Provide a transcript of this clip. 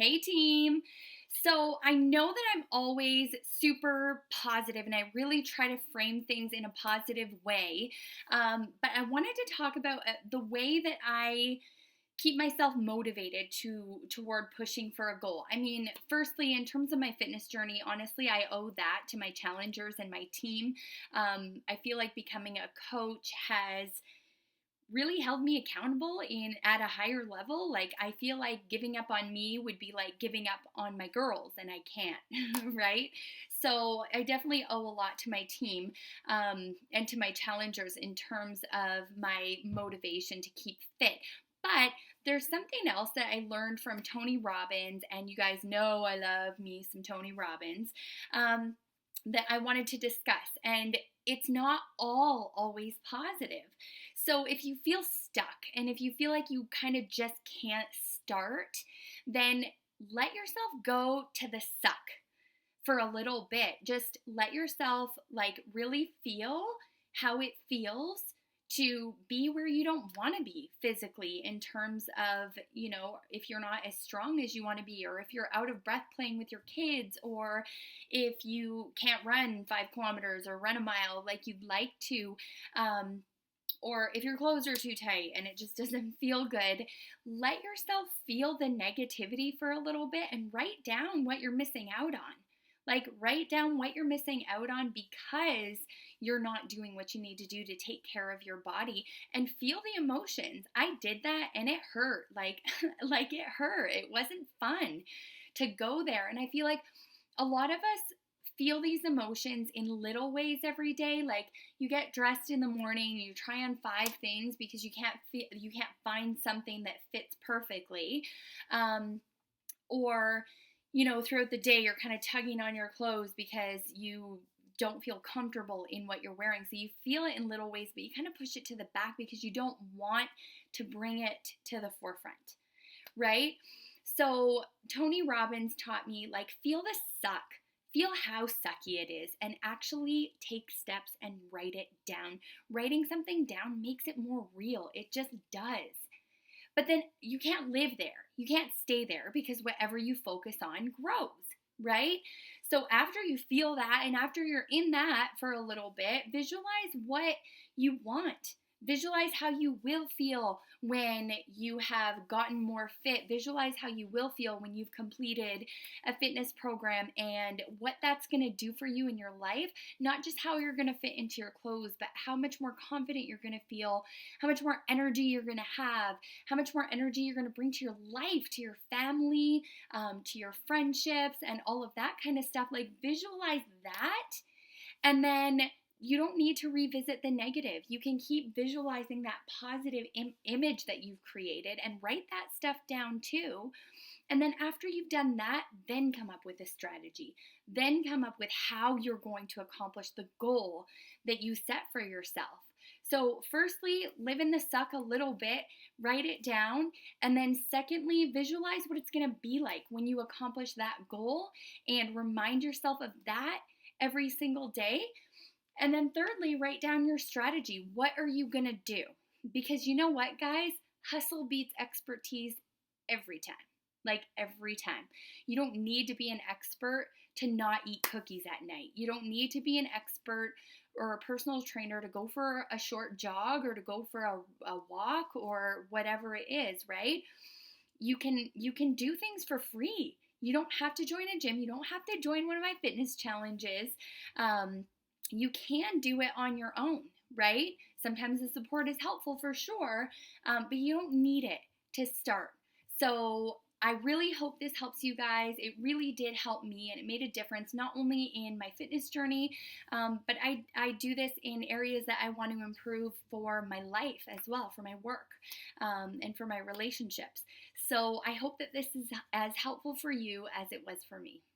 Hey team. So I know that I'm always super positive and I really try to frame things in a positive way. But I wanted to talk about the way that I keep myself motivated toward pushing for a goal. I mean, firstly, in terms of my fitness journey, honestly, I owe that to my challengers and my team. I feel like becoming a coach has really held me accountable in at a higher level. Like I feel like giving up on me would be like giving up on my girls, and I can't. Right? So I definitely owe a lot to my team, and to my challengers in terms of my motivation to keep fit. But there's something else that I learned from Tony Robbins, and you guys know I love me some Tony Robbins, um, that I wanted to discuss. And it's not all always positive. So if you feel stuck and if you feel like you kind of just can't start, then let yourself go to the suck for a little bit. Just let yourself like really feel how it feels to be where you don't want to be physically, in terms of, if you're not as strong as you want to be, or if you're out of breath playing with your kids, or if you can't run 5 kilometers or run a mile like you'd like to. Or if your clothes are too tight and it just doesn't feel good, let yourself feel the negativity for a little bit and write down what you're missing out on. Like, write down what you're missing out on because you're not doing what you need to do to take care of your body, and feel the emotions. I did that and it hurt. Like, like it hurt. It wasn't fun to go there. And I feel like a lot of us feel these emotions in little ways every day. Like, you get dressed in the morning, you try on 5 things because you can't find something that fits perfectly. Or throughout the day you're kind of tugging on your clothes because you don't feel comfortable in what you're wearing. So you feel it in little ways, but you kind of push it to the back because you don't want to bring it to the forefront, right? So Tony Robbins taught me, like, feel the suck. Feel how sucky it is and actually take steps and write it down. Writing something down makes it more real. It just does. But then you can't live there. You can't stay there because whatever you focus on grows, right? So after you feel that and after you're in that for a little bit, visualize what you want. Visualize how you will feel when you have gotten more fit. Visualize how you will feel when you've completed a fitness program and what that's going to do for you in your life. Not just how you're going to fit into your clothes, but how much more confident you're going to feel, how much more energy you're going to have, how much more energy you're going to bring to your life, to your family, to your friendships, and all of that kind of stuff. Like, visualize that, and then you don't need to revisit the negative. You can keep visualizing that positive image that you've created and write that stuff down too. And then after you've done that, then come up with a strategy. Then come up with how you're going to accomplish the goal that you set for yourself. So firstly, live in the suck a little bit, write it down, and then secondly, visualize what it's going to be like when you accomplish that goal and remind yourself of that every single day. And then thirdly, write down your strategy. What are you going to do? Because you know what, guys? Hustle beats expertise every time. Like, every time. You don't need to be an expert to not eat cookies at night. You don't need to be an expert or a personal trainer to go for a short jog or to go for a walk or whatever it is, right? You can do things for free. You don't have to join a gym. You don't have to join one of my fitness challenges. You can do it on your own, right? Sometimes the support is helpful for sure, but you don't need it to start. So I really hope this helps you guys. It really did help me, and it made a difference not only in my fitness journey, but I do this in areas that I want to improve for my life as well, for my work, and for my relationships. So I hope that this is as helpful for you as it was for me.